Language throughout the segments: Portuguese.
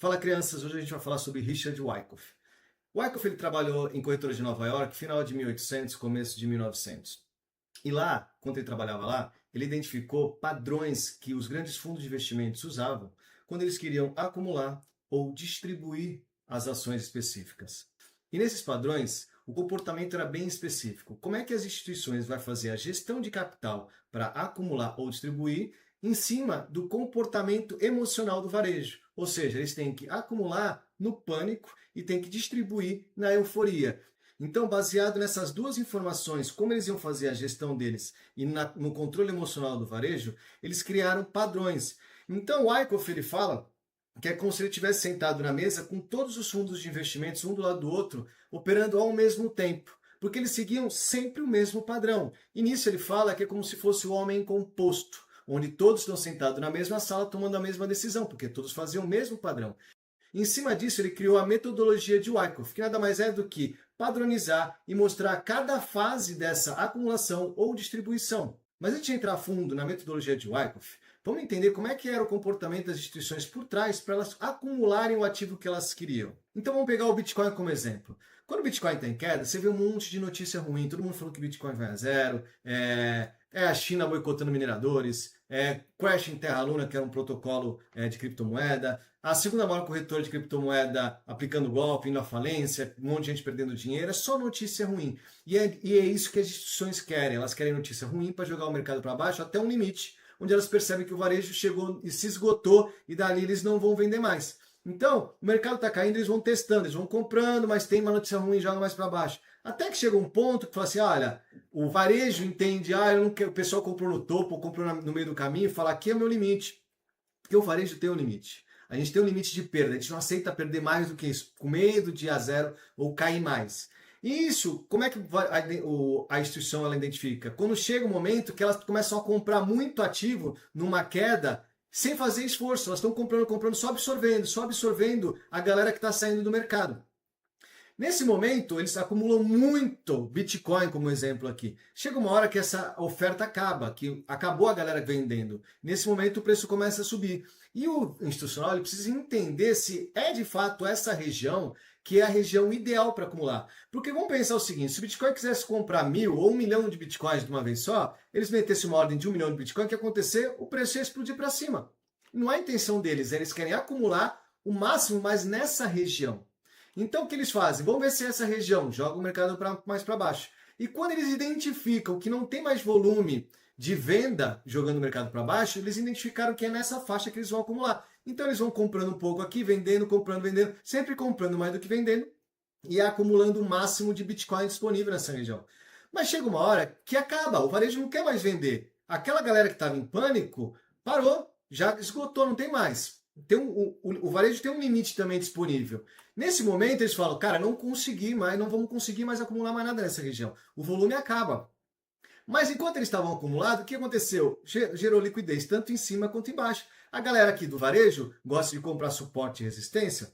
Fala, crianças, hoje a gente vai falar sobre Richard Wyckoff. Wyckoff ele trabalhou em corretora de Nova York, final de 1800, começo de 1900. E lá, quando ele trabalhava lá, ele identificou padrões que os grandes fundos de investimentos usavam quando eles queriam acumular ou distribuir as ações específicas. E nesses padrões, o comportamento era bem específico. Como é que as instituições vão fazer a gestão de capital para acumular ou distribuir em cima do comportamento emocional do varejo? Ou seja, eles têm que acumular no pânico e têm que distribuir na euforia. Então, baseado nessas duas informações, como eles iam fazer a gestão deles e no controle emocional do varejo, eles criaram padrões. Então, o Wyckoff ele fala que é como se ele tivesse sentado na mesa com todos os fundos de investimentos, um do lado do outro, operando ao mesmo tempo, porque eles seguiam sempre o mesmo padrão. E nisso ele fala que é como se fosse o homem composto, onde todos estão sentados na mesma sala tomando a mesma decisão, porque todos faziam o mesmo padrão. Em cima disso, ele criou a metodologia de Wyckoff, que nada mais é do que padronizar e mostrar cada fase dessa acumulação ou distribuição. Mas antes de entrar a fundo na metodologia de Wyckoff, vamos entender como é que era o comportamento das instituições por trás para elas acumularem o ativo que elas queriam. Então vamos pegar o Bitcoin como exemplo. Quando o Bitcoin está em queda, você vê um monte de notícia ruim, todo mundo falando que o Bitcoin vai a zero, é a China boicotando mineradores, crash em Terra Luna, que era um protocolo de criptomoeda, a segunda maior corretora de criptomoeda aplicando golpe, indo à falência, um monte de gente perdendo dinheiro, é só notícia ruim. E é isso que as instituições querem, elas querem notícia ruim para jogar o mercado para baixo até um limite, onde elas percebem que o varejo chegou e se esgotou e dali eles não vão vender mais. Então, o mercado está caindo, eles vão testando, eles vão comprando, mas tem uma notícia ruim e joga mais para baixo. Até que chega um ponto que fala assim, olha, o varejo entende, eu não quero, o pessoal comprou no topo, comprou no meio do caminho e fala, aqui é o meu limite. Porque o varejo tem um limite. A gente tem um limite de perda, a gente não aceita perder mais do que isso, com medo de ir a zero ou cair mais. E isso, como é que a instituição ela identifica? Quando chega um momento que elas começam a comprar muito ativo numa queda, sem fazer esforço, elas estão comprando, só absorvendo a galera que está saindo do mercado. Nesse momento, eles acumulam muito Bitcoin, como exemplo aqui. Chega uma hora que essa oferta acaba, que acabou a galera vendendo. Nesse momento, o preço começa a subir. E o institucional ele precisa entender se é de fato essa região que é a região ideal para acumular. Porque vamos pensar o seguinte, se o Bitcoin quisesse comprar 1.000 ou 1 milhão de Bitcoins de uma vez só, eles metessem uma ordem de 1 milhão de Bitcoin, o que ia acontecer? O preço ia explodir para cima. Não é a intenção deles, eles querem acumular o máximo, mas nessa região. Então o que eles fazem? Vamos ver se é essa região, joga o mercado mais para baixo. E quando eles identificam que não tem mais volume de venda jogando o mercado para baixo, eles identificaram que é nessa faixa que eles vão acumular. Então eles vão comprando um pouco aqui, vendendo, comprando, vendendo, sempre comprando mais do que vendendo e acumulando o máximo de Bitcoin disponível nessa região. Mas chega uma hora que acaba, o varejo não quer mais vender. Aquela galera que estava em pânico parou, já esgotou, não tem mais. O varejo tem um limite também disponível. Nesse momento eles falam, cara, não vamos conseguir mais acumular mais nada nessa região. O volume acaba. Mas enquanto eles estavam acumulados, o que aconteceu? Gerou liquidez tanto em cima quanto embaixo. A galera aqui do varejo gosta de comprar suporte e resistência,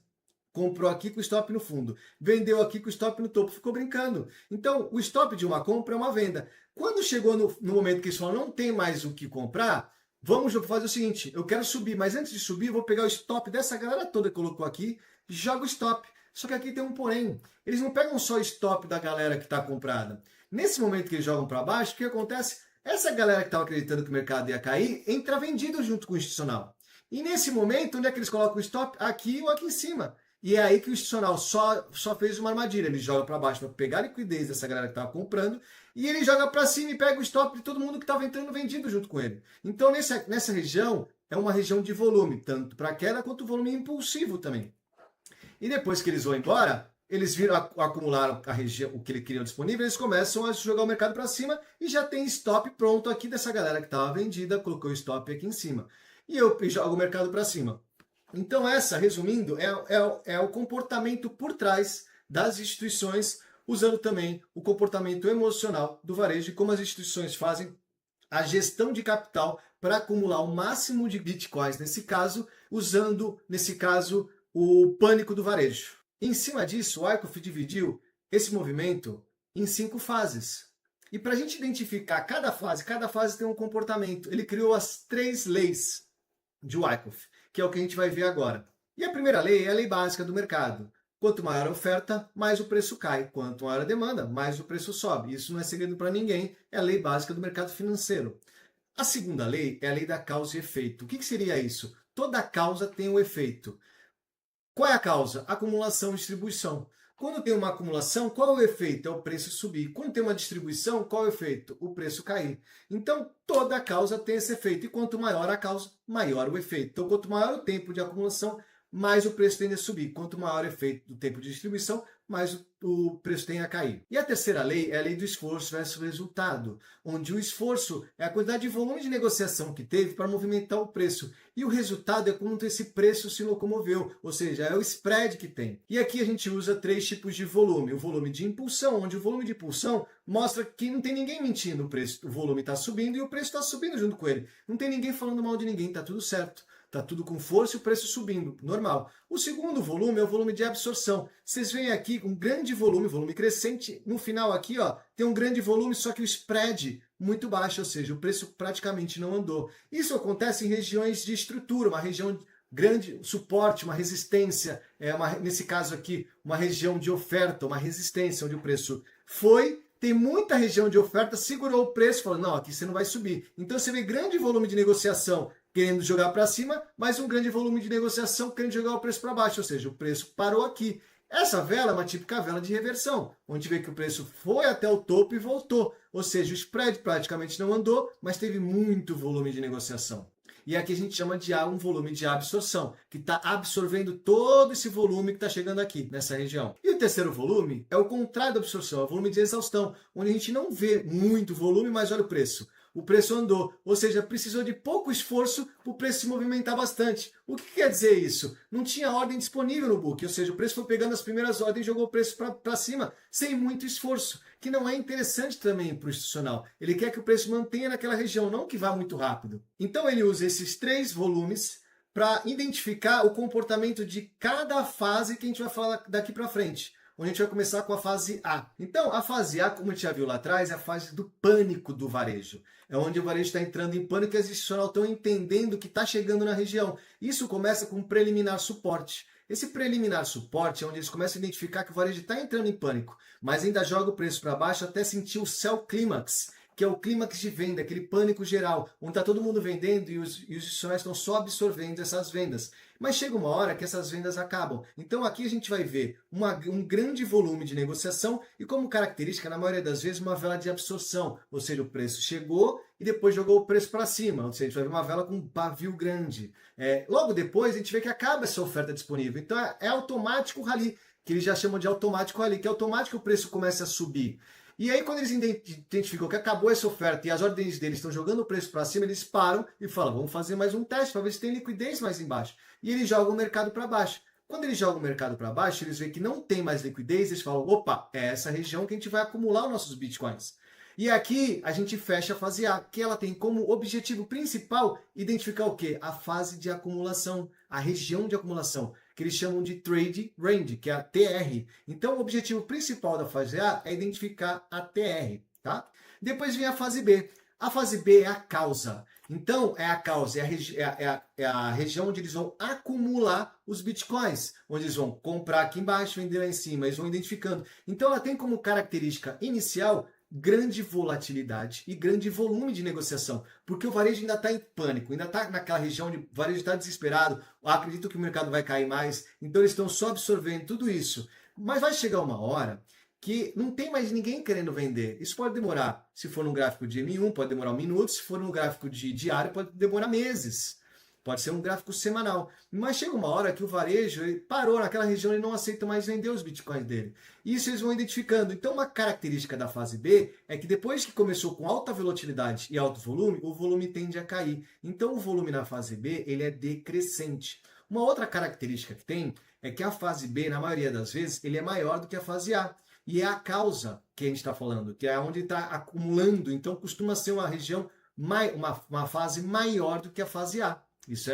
comprou aqui com stop no fundo, vendeu aqui com stop no topo, ficou brincando. Então, o stop de uma compra é uma venda. Quando chegou no momento que eles falaram, não tem mais o que comprar, vamos fazer o seguinte, eu quero subir, mas antes de subir, eu vou pegar o stop dessa galera toda que colocou aqui, joga o stop. Só que aqui tem um porém. Eles não pegam só o stop da galera que está comprada. Nesse momento que eles jogam para baixo, o que acontece? Essa galera que estava acreditando que o mercado ia cair, entra vendido junto com o institucional. E nesse momento, onde é que eles colocam o stop? Aqui ou aqui em cima. E é aí que o institucional só fez uma armadilha. Ele joga para baixo para pegar a liquidez dessa galera que estava comprando e ele joga para cima e pega o stop de todo mundo que estava entrando vendido junto com ele. Então, nessa região, é uma região de volume, tanto para queda quanto volume impulsivo também. E depois que eles vão embora, eles viram acumular a região, o que eles queriam disponível, eles começam a jogar o mercado para cima e já tem stop pronto aqui dessa galera que estava vendida, colocou o stop aqui em cima. E eu jogo o mercado para cima. Então resumindo, é o comportamento por trás das instituições, usando também o comportamento emocional do varejo e como as instituições fazem a gestão de capital para acumular o máximo de bitcoins, nesse caso, usando, o pânico do varejo. Em cima disso, o Wyckoff dividiu esse movimento em 5 fases. E para a gente identificar cada fase tem um comportamento. Ele criou as 3 leis de Wyckoff, que é o que a gente vai ver agora. E a primeira lei é a lei básica do mercado. Quanto maior a oferta, mais o preço cai. Quanto maior a demanda, mais o preço sobe. Isso não é segredo para ninguém, é a lei básica do mercado financeiro. A segunda lei é a lei da causa e efeito. O que seria isso? Toda causa tem um efeito. Qual é a causa? Acumulação e distribuição. Quando tem uma acumulação, qual é o efeito? É o preço subir. Quando tem uma distribuição, qual é o efeito? O preço cair. Então, toda causa tem esse efeito. E quanto maior a causa, maior o efeito. Então, quanto maior o tempo de acumulação, mais o preço tende a subir. Quanto maior o efeito do tempo de distribuição, mais o preço tende a cair. E a terceira lei é a lei do esforço versus resultado, onde o esforço é a quantidade de volume de negociação que teve para movimentar o preço. E o resultado é quanto esse preço se locomoveu, ou seja, é o spread que tem. E aqui a gente usa 3 tipos de volume. O volume de impulsão, onde o volume de impulsão mostra que não tem ninguém mentindo o preço. O volume está subindo e o preço está subindo junto com ele. Não tem ninguém falando mal de ninguém, está tudo certo. Está tudo com força e o preço subindo, normal. O segundo volume é o volume de absorção. Vocês veem aqui um grande volume crescente. No final aqui, ó, tem um grande volume, só que o spread muito baixo, ou seja, o preço praticamente não andou. Isso acontece em regiões de estrutura, uma região grande, suporte, uma resistência, nesse caso aqui, uma região de oferta, uma resistência, onde o preço foi, tem muita região de oferta, segurou o preço, falou, não, aqui você não vai subir. Então você vê grande volume de negociação querendo jogar para cima, mas um grande volume de negociação querendo jogar o preço para baixo, ou seja, o preço parou aqui. Essa vela é uma típica vela de reversão, onde vê que o preço foi até o topo e voltou, ou seja, o spread praticamente não andou, mas teve muito volume de negociação. E aqui a gente chama de um volume de absorção, que está absorvendo todo esse volume que está chegando aqui, nessa região. E o terceiro volume é o contrário da absorção, é o volume de exaustão, onde a gente não vê muito volume, mas olha o preço. O preço andou, ou seja, precisou de pouco esforço para o preço se movimentar bastante. O que quer dizer isso? Não tinha ordem disponível no book, ou seja, o preço foi pegando as primeiras ordens e jogou o preço para cima, sem muito esforço, que não é interessante também para o institucional. Ele quer que o preço mantenha naquela região, não que vá muito rápido. Então ele usa esses 3 volumes para identificar o comportamento de cada fase que a gente vai falar daqui para frente, onde a gente vai começar com a fase A. Então, a fase A, como a gente já viu lá atrás, é a fase do pânico do varejo. É onde o varejo está entrando em pânico e as institucionais estão entendendo que está chegando na região. Isso começa com um preliminar suporte. Esse preliminar suporte é onde eles começam a identificar que o varejo está entrando em pânico, mas ainda joga o preço para baixo até sentir o sell clímax, que é o clímax de venda, aquele pânico geral, onde está todo mundo vendendo e os institucionais estão só absorvendo essas vendas. Mas chega uma hora que essas vendas acabam. Então aqui a gente vai ver um grande volume de negociação e como característica, na maioria das vezes, uma vela de absorção. Ou seja, o preço chegou e depois jogou o preço para cima. Ou seja, a gente vai ver uma vela com um pavio grande. Logo depois a gente vê que acaba essa oferta disponível. Então é automático o rally, que eles já chamam de automático rally, que é automático que o preço começa a subir. E aí, quando eles identificam que acabou essa oferta e as ordens deles estão jogando o preço para cima, eles param e falam, vamos fazer mais um teste para ver se tem liquidez mais embaixo. E eles jogam o mercado para baixo. Quando eles jogam o mercado para baixo, eles veem que não tem mais liquidez, eles falam, opa, é essa região que a gente vai acumular os nossos bitcoins. E aqui a gente fecha a fase A, que ela tem como objetivo principal identificar o quê? A fase de acumulação, a região de acumulação, que eles chamam de Trade Range, que é a TR. Então o objetivo principal da fase A é identificar a TR, tá? Depois vem a fase B. A fase B é a causa. Então, é a causa, é a região onde eles vão acumular os bitcoins, onde eles vão comprar aqui embaixo, vender lá em cima, eles vão identificando. Então, ela tem como característica inicial grande volatilidade e grande volume de negociação, porque o varejo ainda está em pânico, ainda está naquela região onde o varejo está desesperado, acredito que o mercado vai cair mais, então eles estão só absorvendo tudo isso. Mas vai chegar uma hora que não tem mais ninguém querendo vender. Isso pode demorar, se for num gráfico de M1, pode demorar 1 minuto, se for num gráfico de diário, pode demorar meses. Pode ser um gráfico semanal. Mas chega uma hora que o varejo parou naquela região e não aceita mais vender os bitcoins dele. Isso eles vão identificando. Então, uma característica da fase B é que depois que começou com alta volatilidade e alto volume, o volume tende a cair. Então, o volume na fase B ele é decrescente. Uma outra característica que tem é que a fase B, na maioria das vezes, ele é maior do que a fase A. E é a causa que a gente está falando, que é onde está acumulando. Então, costuma ser uma região, uma fase maior do que a fase A. Isso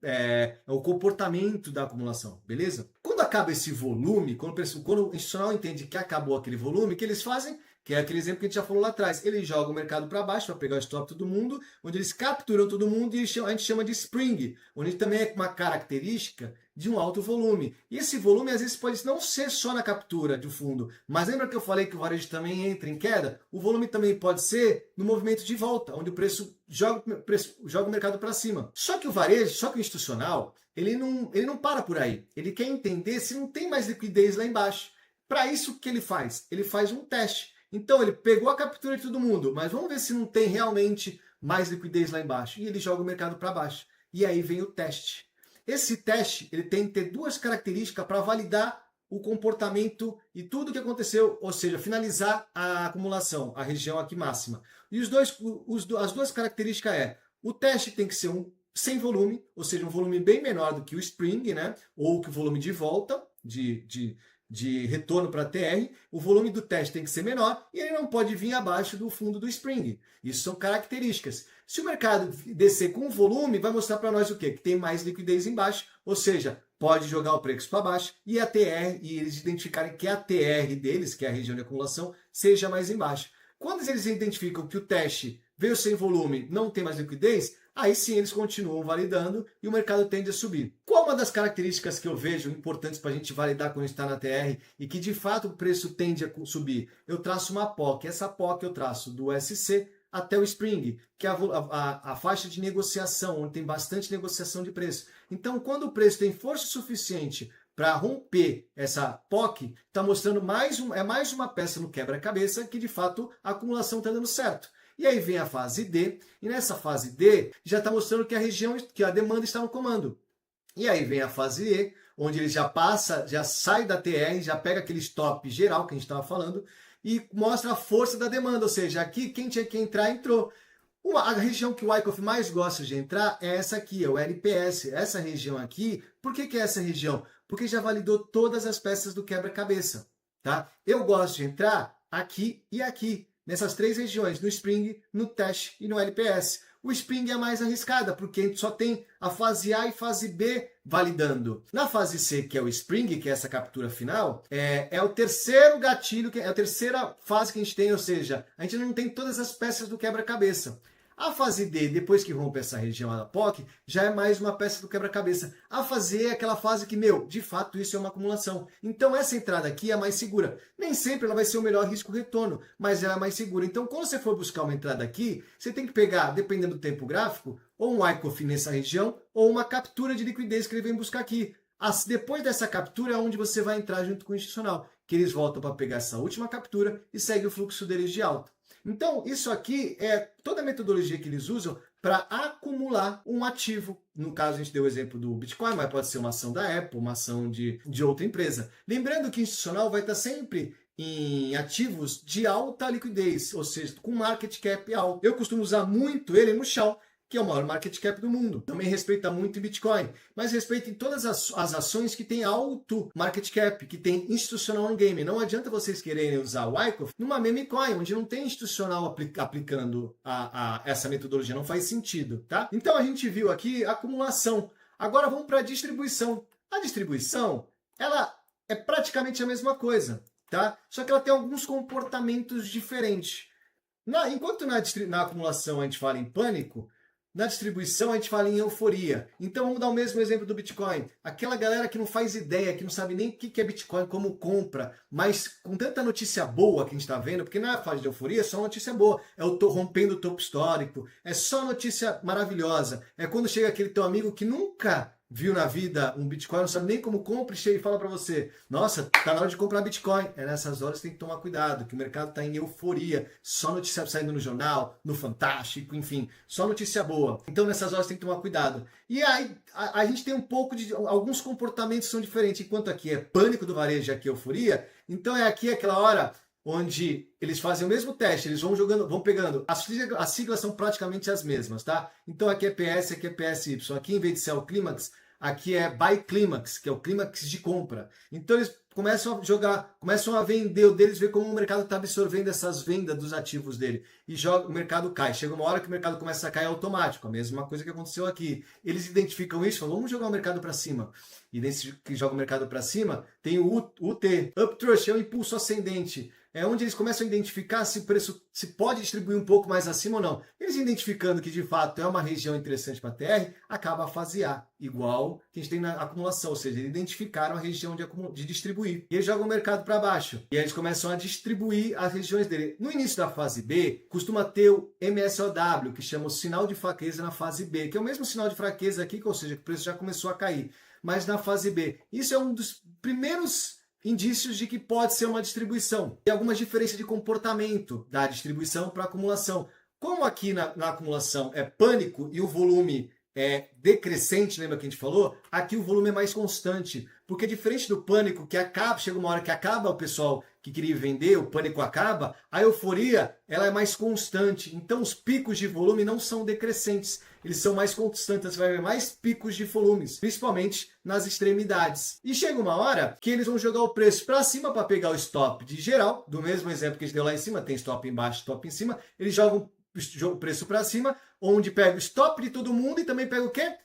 é o comportamento da acumulação, beleza? Quando acaba esse volume, quando o institucional entende que acabou aquele volume, o que eles fazem? que é aquele exemplo que a gente já falou lá atrás. Ele joga o mercado para baixo para pegar o stop de todo mundo, onde eles capturam todo mundo e a gente chama de spring, onde também é uma característica de um alto volume. E esse volume às vezes pode não ser só na captura de fundo, mas lembra que eu falei que o varejo também entra em queda? O volume também pode ser no movimento de volta, onde o preço joga o mercado para cima. Só que o varejo, só que o institucional, ele não para por aí. Ele quer entender se não tem mais liquidez lá embaixo. Para isso, o que ele faz? Ele faz um teste. Então, ele pegou a captura de todo mundo, mas vamos ver se não tem realmente mais liquidez lá embaixo. E ele joga o mercado para baixo. E aí vem o teste. Esse teste ele tem que ter duas características para validar o comportamento e tudo o que aconteceu, ou seja, finalizar a acumulação, a região aqui máxima. E as duas características o teste tem que ser sem volume, ou seja, um volume bem menor do que o spring, né? Ou que o volume de volta, de retorno para a TR, o volume do teste tem que ser menor e ele não pode vir abaixo do fundo do spring. Isso são características. Se o mercado descer com volume, vai mostrar para nós o quê? Que tem mais liquidez embaixo, ou seja, pode jogar o preço para baixo e a TR, e eles identificarem que a TR deles, que é a região de acumulação, seja mais embaixo. Quando eles identificam que o teste veio sem volume, não tem mais liquidez, aí sim eles continuam validando e o mercado tende a subir. Qual uma das características que eu vejo importantes para a gente validar quando está na TR e que de fato o preço tende a subir? Eu traço uma POC. Essa POC eu traço do SC até o Spring, que é a faixa de negociação, onde tem bastante negociação de preço. Então, quando o preço tem força suficiente para romper essa POC, está mostrando mais uma peça no quebra-cabeça que de fato a acumulação está dando certo. E aí vem a fase D, e nessa fase D já está mostrando que a demanda está no comando. E aí vem a fase E, onde ele já sai da TR, já pega aquele stop geral que a gente estava falando, e mostra a força da demanda, ou seja, aqui quem tinha que entrar, entrou. A região que o Wyckoff mais gosta de entrar é essa aqui, é o LPS. Essa região aqui, por que é essa região? Porque já validou todas as peças do quebra-cabeça. Tá? Eu gosto de entrar aqui e aqui, nessas três regiões, no Spring, no Test e no LPS. O Spring é mais arriscada, porque a gente só tem a fase A e fase B validando. Na fase C, que é o Spring, que é essa captura final, é o terceiro gatilho, é a terceira fase que a gente tem, ou seja, a gente não tem todas as peças do quebra-cabeça. A fase D, depois que rompe essa região da POC, já é mais uma peça do quebra-cabeça. A fase E é aquela fase que, de fato isso é uma acumulação. Então essa entrada aqui é mais segura. Nem sempre ela vai ser o melhor risco-retorno, mas ela é mais segura. Então quando você for buscar uma entrada aqui, você tem que pegar, dependendo do tempo gráfico, ou um Wyckoff nessa região, ou uma captura de liquidez que ele vem buscar aqui. Depois dessa captura é onde você vai entrar junto com o institucional, que eles voltam para pegar essa última captura e segue o fluxo deles de alta. Então, isso aqui é toda a metodologia que eles usam para acumular um ativo. No caso, a gente deu o exemplo do Bitcoin, mas pode ser uma ação da Apple, uma ação de outra empresa. Lembrando que o institucional vai estar sempre em ativos de alta liquidez, ou seja, com market cap alto. Eu costumo usar muito ele no Shell, que é o maior market cap do mundo. Também respeita muito em Bitcoin, mas respeita em todas as ações que tem alto market cap, que tem institucional no game. Não adianta vocês quererem usar o Wyckoff numa meme coin, onde não tem institucional aplicando essa metodologia, não faz sentido, tá? Então a gente viu aqui a acumulação. Agora vamos para a distribuição. A distribuição, ela é praticamente a mesma coisa, tá? Só que ela tem alguns comportamentos diferentes. Enquanto na acumulação a gente fala em pânico, na distribuição a gente fala em euforia. Então vamos dar o mesmo exemplo do Bitcoin. Aquela galera que não faz ideia, que não sabe nem o que é Bitcoin, como compra, mas com tanta notícia boa que a gente está vendo, porque na fase de euforia é só notícia boa. É o rompendo o topo histórico, é só notícia maravilhosa. É quando chega aquele teu amigo que nunca viu na vida um Bitcoin, não sabe nem como compra e chega e fala para você, nossa, tá na hora de comprar Bitcoin. É nessas horas que tem que tomar cuidado, que o mercado está em euforia, só notícia saindo no jornal, no Fantástico, enfim, só notícia boa. Então nessas horas tem que tomar cuidado. E aí a gente tem um pouco de, alguns comportamentos são diferentes, enquanto aqui é pânico do varejo e aqui é euforia, então é aqui aquela hora onde eles fazem o mesmo teste, eles vão pegando, as siglas são praticamente as mesmas, tá? Então aqui é PS, aqui é PSY, aqui em vez de ser o clímax, aqui é buy clímax, que é o clímax de compra. Então eles começam a jogar, começam a vender o deles, ver como o mercado está absorvendo essas vendas dos ativos dele. E o mercado cai. Chega uma hora que o mercado começa a cair automático, a mesma coisa que aconteceu aqui. Eles identificam isso, falam, vamos jogar o mercado para cima. E nesse que joga o mercado para cima, tem o UT, Uptrush, é o impulso ascendente. é onde eles começam a identificar se o preço se pode distribuir um pouco mais acima ou não. Eles identificando que de fato é uma região interessante para a TR, acaba a fase A, igual que a gente tem na acumulação, ou seja, eles identificaram a região de distribuir. E eles jogam o mercado para baixo. E aí eles começam a distribuir as regiões dele. No início da fase B, costuma ter o MSOW, que chama o sinal de fraqueza na fase B, que é o mesmo sinal de fraqueza aqui, ou seja, que o preço já começou a cair. Mas na fase B, isso é um dos primeiros indícios de que pode ser uma distribuição. Tem algumas diferenças de comportamento da distribuição para a acumulação. Como aqui na acumulação é pânico e o volume é decrescente, lembra que a gente falou? Aqui o volume é mais constante, porque diferente do pânico, que acaba, chega uma hora que acaba o pessoal que queria vender, o pânico acaba, a euforia ela é mais constante. Então os picos de volume não são decrescentes, eles são mais constantes, você vai ver mais picos de volumes, principalmente nas extremidades. E chega uma hora que eles vão jogar o preço para cima para pegar o stop de geral, do mesmo exemplo que a gente deu lá em cima, tem stop embaixo, stop em cima, eles jogam o preço para cima, onde pega o stop de todo mundo e também pega o quê?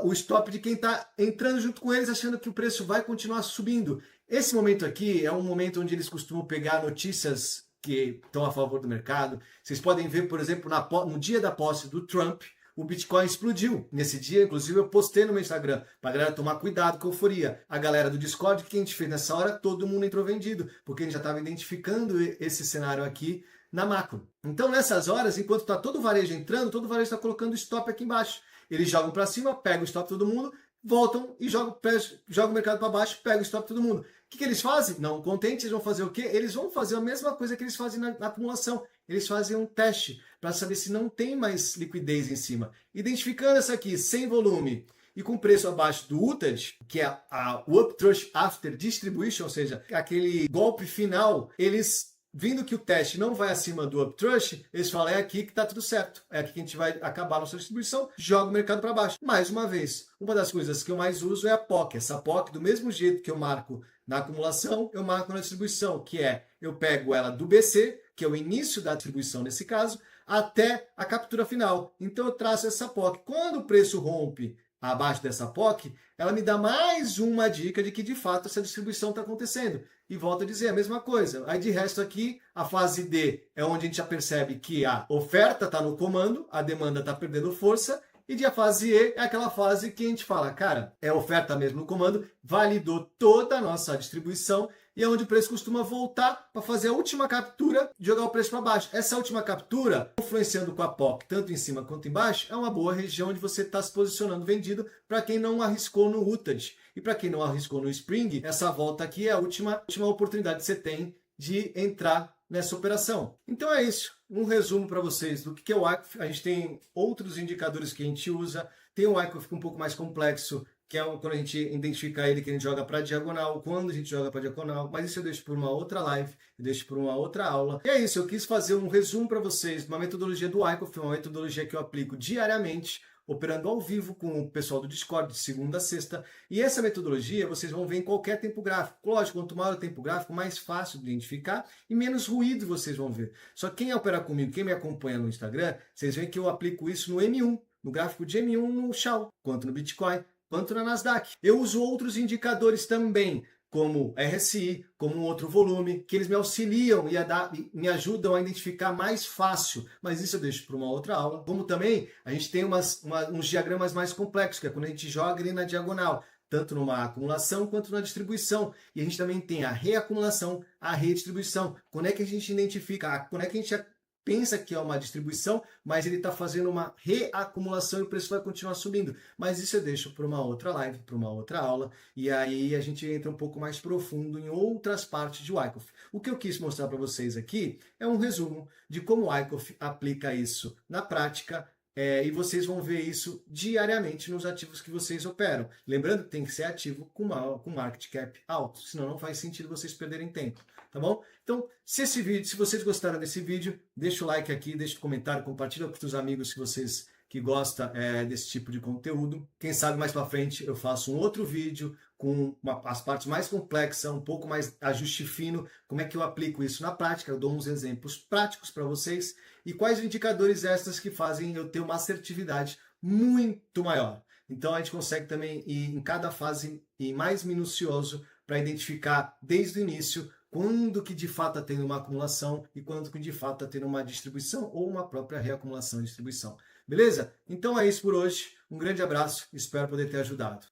O stop de quem está entrando junto com eles, achando que o preço vai continuar subindo. Esse momento aqui é um momento onde eles costumam pegar notícias que estão a favor do mercado. Vocês podem ver, por exemplo, no dia da posse do Trump, o Bitcoin explodiu. Nesse dia, inclusive, eu postei no meu Instagram para a galera tomar cuidado com a euforia. A galera do Discord, o que a gente fez nessa hora? Todo mundo entrou vendido, porque a gente já estava identificando esse cenário aqui na macro. Então, nessas horas, enquanto está todo o varejo entrando, todo o varejo está colocando stop aqui embaixo. Eles jogam para cima, pegam o stop de todo mundo, voltam e jogam o mercado para baixo, pegam o stop de todo mundo. O que eles fazem? Não contentes, eles vão fazer o quê? Eles vão fazer a mesma coisa que eles fazem na acumulação. Eles fazem um teste para saber se não tem mais liquidez em cima. Identificando essa aqui sem volume e com preço abaixo do UTAD, que é o Uptrust After Distribution, ou seja, aquele golpe final, eles vindo que o teste não vai acima do Uptrust, eles falam, é aqui que está tudo certo. É aqui que a gente vai acabar a nossa distribuição, joga o mercado para baixo. Mais uma vez, uma das coisas que eu mais uso é a POC. Essa POC, do mesmo jeito que eu marco na acumulação, eu marco na distribuição, que é, eu pego ela do BC, que é o início da distribuição nesse caso, até a captura final. Então eu traço essa POC. Quando o preço rompe abaixo dessa POC, ela me dá mais uma dica de que de fato essa distribuição está acontecendo. E volto a dizer a mesma coisa. Aí de resto aqui, a fase D é onde a gente já percebe que a oferta está no comando, a demanda está perdendo força, e a fase E é aquela fase que a gente fala, cara, é oferta mesmo no comando, validou toda a nossa distribuição, e é onde o preço costuma voltar para fazer a última captura e jogar o preço para baixo. Essa última captura, influenciando com a POC, tanto em cima quanto embaixo, é uma boa região onde você está se posicionando vendido para quem não arriscou no UTAD. E para quem não arriscou no Spring, essa volta aqui é a última oportunidade que você tem de entrar nessa operação. Então é isso, um resumo para vocês do que é o Wyckoff. A gente tem outros indicadores que a gente usa, tem o Wyckoff um pouco mais complexo, que é quando a gente identifica ele que a gente joga para diagonal, quando a gente joga para diagonal, mas isso eu deixo por uma outra live, eu deixo por uma outra aula. E é isso, eu quis fazer um resumo para vocês de uma metodologia do Wyckoff, uma metodologia que eu aplico diariamente, operando ao vivo com o pessoal do Discord, de segunda a sexta. E essa metodologia vocês vão ver em qualquer tempo gráfico. Lógico, quanto maior o tempo gráfico, mais fácil de identificar e menos ruído vocês vão ver. Só que quem opera comigo, quem me acompanha no Instagram, vocês veem que eu aplico isso no M1, no gráfico de M1 no Shao, quanto no Bitcoin, quanto na Nasdaq. Eu uso outros indicadores também, como RSI, como um outro volume, que eles me auxiliam e me ajudam a identificar mais fácil, mas isso eu deixo para uma outra aula. Como também a gente tem uns diagramas mais complexos, que é quando a gente joga ali na diagonal, tanto numa acumulação quanto na distribuição. E a gente também tem a reacumulação, a redistribuição. Quando é que a gente identifica, quando é que a gente pensa que é uma distribuição, mas ele está fazendo uma reacumulação e o preço vai continuar subindo. Mas isso eu deixo para uma outra live, para uma outra aula, e aí a gente entra um pouco mais profundo em outras partes de Wyckoff. O que eu quis mostrar para vocês aqui é um resumo de como Wyckoff aplica isso na prática, e vocês vão ver isso diariamente nos ativos que vocês operam. Lembrando que tem que ser ativo com market cap alto, senão não faz sentido vocês perderem tempo, tá bom? Então, se vocês gostaram desse vídeo, deixa o like aqui, deixa o comentário, compartilha com os amigos que gostam desse tipo de conteúdo. Quem sabe mais para frente eu faço um outro vídeo com as partes mais complexas, um pouco mais ajuste fino, como é que eu aplico isso na prática, eu dou uns exemplos práticos para vocês e quais indicadores extras que fazem eu ter uma assertividade muito maior. Então a gente consegue também ir em cada fase e mais minucioso para identificar desde o início quando que de fato está tendo uma acumulação e quando que de fato está tendo uma distribuição ou uma própria reacumulação e distribuição. Beleza? Então é isso por hoje. Um grande abraço, espero poder ter ajudado.